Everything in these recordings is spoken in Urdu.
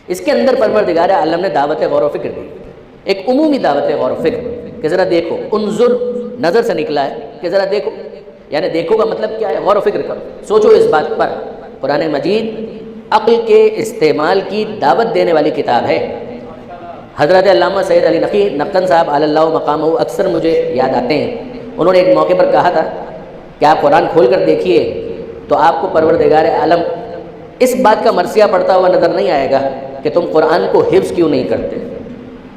اس کے اندر پروردگار عالم نے دعوت غور و فکر دی، ایک عمومی دعوت غور و فکر کہ ذرا دیکھو، انظر نظر سے نکلا ہے کہ ذرا دیکھو، یعنی دیکھو کا مطلب کیا ہے؟ غور و فکر کرو، سوچو اس بات پر۔ قرآن مجید عقل کے استعمال کی دعوت دینے والی کتاب ہے۔ حضرت علامہ سید علی نقی نقن صاحب علی اللہ مقامہ اکثر مجھے یاد آتے ہیں، انہوں نے ایک موقع پر کہا تھا کہ آپ قرآن کھول کر دیکھیے تو آپ کو پروردگار عالم اس بات کا مرثیہ پڑھتا ہوا نظر نہیں آئے گا کہ تم قرآن کو حفظ کیوں نہیں کرتے،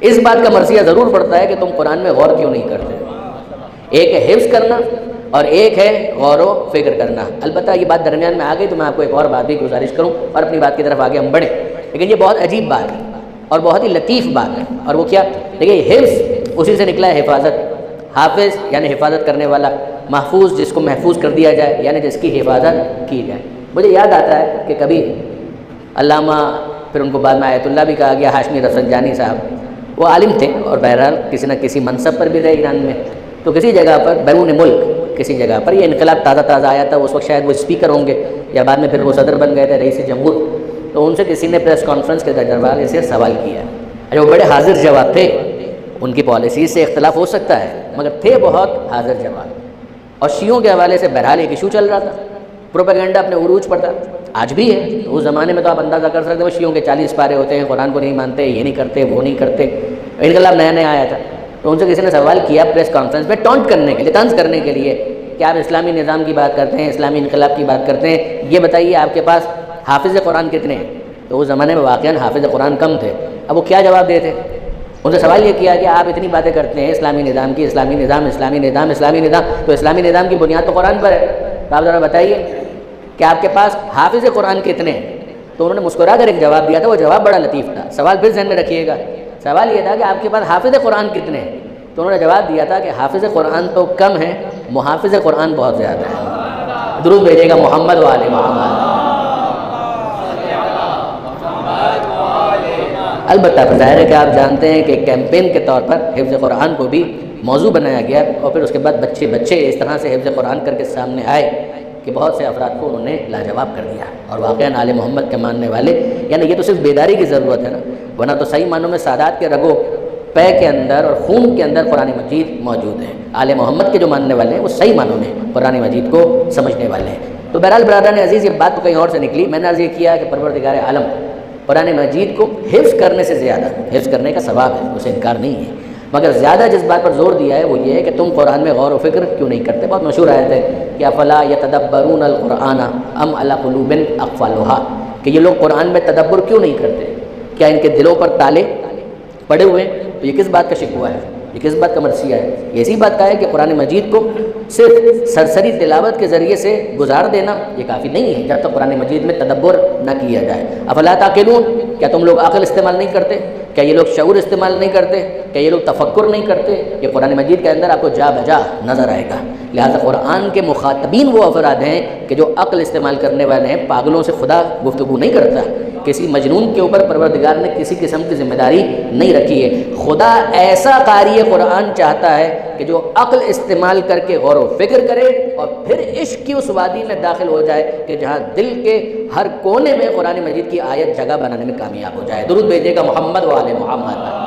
اس بات کا مرثیہ ضرور پڑتا ہے کہ تم قرآن میں غور کیوں نہیں کرتے۔ ایک ہے حفظ کرنا اور ایک ہے غور و فکر کرنا۔ البتہ یہ بات درمیان میں آ گئی تو میں آپ کو ایک اور بات بھی گزارش کروں اور اپنی بات کی طرف آگے ہم بڑھیں، لیکن یہ بہت عجیب بات ہے اور بہت ہی لطیف بات ہے، اور وہ کیا؟ دیکھیے، حفظ اسی سے نکلا ہے حفاظت، حافظ یعنی حفاظت کرنے والا، محفوظ جس کو محفوظ کر دیا جائے یعنی جس کی حفاظت کی جائے۔ مجھے یاد آتا ہے کہ کبھی علامہ، پھر ان کو بعد میں آیت اللہ بھی کہا گیا، ہاشمی رفسنجانی صاحب، وہ عالم تھے اور بہرحال کسی نہ کسی منصب پر بھی رہے ایران میں، تو کسی جگہ پر بیرون ملک کسی جگہ پر، یہ انقلاب تازہ تازہ آیا تھا اس وقت، شاید وہ اسپیکر ہوں گے یا بعد میں پھر وہ صدر بن گئے تھے، رئیس جمہور، تو ان سے کسی نے پریس کانفرنس کے دربار سے سوال کیا، جو بڑے حاضر جواب تھے، ان کی پالیسیز سے اختلاف ہو سکتا ہے مگر تھے بہت حاضر جواب، اور شیعوں کے حوالے سے بہرحال ایک ایشو چل رہا تھا، پروپیگنڈا اپنے عروج پر تھا، آج بھی ہے، تو اس زمانے میں تو آپ اندازہ کر سکتے ہیں وہ شیعوں کے 40 پارے ہوتے ہیں، قرآن کو نہیں مانتے، یہ نہیں کرتے، وہ نہیں کرتے، انقلاب نیا نیا آیا تھا، تو ان سے کسی نے سوال کیا پریس کانفرنس میں ٹونٹ کرنے کے لیے، طنز کرنے کے لیے کہ آپ اسلامی نظام کی بات کرتے ہیں، اسلامی انقلاب کی بات کرتے ہیں، یہ بتائیے آپ کے پاس حافظ قرآن کتنے ہیں؟ تو اس زمانے میں واقعاً حافظ قرآن کم تھے، اب وہ کیا جواب دیتے؟ ان سے سوال یہ کیا کہ آپ اتنی باتیں کرتے ہیں اسلامی نظام کی، اسلامی نظام، اسلامی نظام، اسلامی نظام، تو اسلامی نظام کی بنیاد تو قرآن پر ہے، تو آپ ذرا بتائیے کہ آپ کے پاس حافظ قرآن کتنے ہیں؟ تو انہوں نے مسکرا کر ایک جواب دیا تھا، وہ جواب بڑا لطیف تھا، سوال پھر ذہن میں رکھیے گا، سوال یہ تھا کہ آپ کے پاس حافظ قرآن کتنے ہیں؟ تو انہوں نے جواب دیا تھا کہ حافظ قرآن تو کم ہے، محافظ قرآن بہت زیادہ ہے۔ درود بھیجیے گا محمد و آل محمد۔ البتہ ظاہر ہے کہ آپ جانتے ہیں کہ کیمپین کے طور پر حفظ قرآن کو بھی موضوع بنایا گیا، اور پھر اس کے بعد بچے اس طرح سے حفظ قرآن کر کے سامنے آئے کہ بہت سے افراد کو انہوں نے لاجواب کر دیا، اور واقعاً آل محمد کے ماننے والے، یعنی یہ تو صرف بیداری کی ضرورت ہے نا، ورنہ تو صحیح معنوں میں سادات کے رگو پے کے اندر اور خون کے اندر قرآن مجید موجود ہے۔ آل محمد کے جو ماننے والے ہیں وہ صحیح معنوں میں قرآن مجید کو سمجھنے والے ہیں۔ تو بہرحال برادران عزیز، یہ بات تو کہیں اور سے نکلی، میں نے عرض یہ کیا کہ پروردگار عالم قرآن مجید کو حفظ کرنے سے زیادہ، حفظ کرنے کا ثواب ہے، اسے انکار نہیں ہے، مگر زیادہ جس بات پر زور دیا ہے وہ یہ ہے کہ تم قرآن میں غور و فکر کیوں نہیں کرتے۔ بہت مشہور آیت ہے کہ افلا یتدبرون القرآن ام علی قلوب اقفالها، کہ یہ لوگ قرآن میں تدبر کیوں نہیں کرتے، کیا ان کے دلوں پر تالے پڑے ہوئے ہیں؟ تو یہ کس بات کا شکوہ ہے، یہ کس بات کا مرثیہ ہے؟ یہ اسی بات کا ہے کہ قرآن مجید کو صرف سرسری تلاوت کے ذریعے سے گزار دینا یہ کافی نہیں ہے جب تک قرآن مجید میں تدبر نہ کیا جائے۔ افلا تعقلون، کیا تم لوگ عقل استعمال نہیں کرتے؟ کیا یہ لوگ شعور استعمال نہیں کرتے؟ کیا یہ لوگ تفکر نہیں کرتے؟ یہ قرآن مجید کے اندر آپ کو جا بجا نظر آئے گا۔ لہٰذا قرآن کے مخاطبین وہ افراد ہیں کہ جو عقل استعمال کرنے والے ہیں، پاگلوں سے خدا گفتگو نہیں کرتا، کسی مجنون کے اوپر پروردگار نے کسی قسم کی ذمہ داری نہیں رکھی ہے۔ خدا ایسا قاری قرآن چاہتا ہے کہ جو عقل استعمال کر کے غور و فکر کرے اور پھر عشق کی اس وادی میں داخل ہو جائے کہ جہاں دل کے ہر کونے میں قرآن مجید کی آیت جگہ بنانے میں کامیاب ہو جائے۔ درود بھیجیے گا محمد و آل محمد۔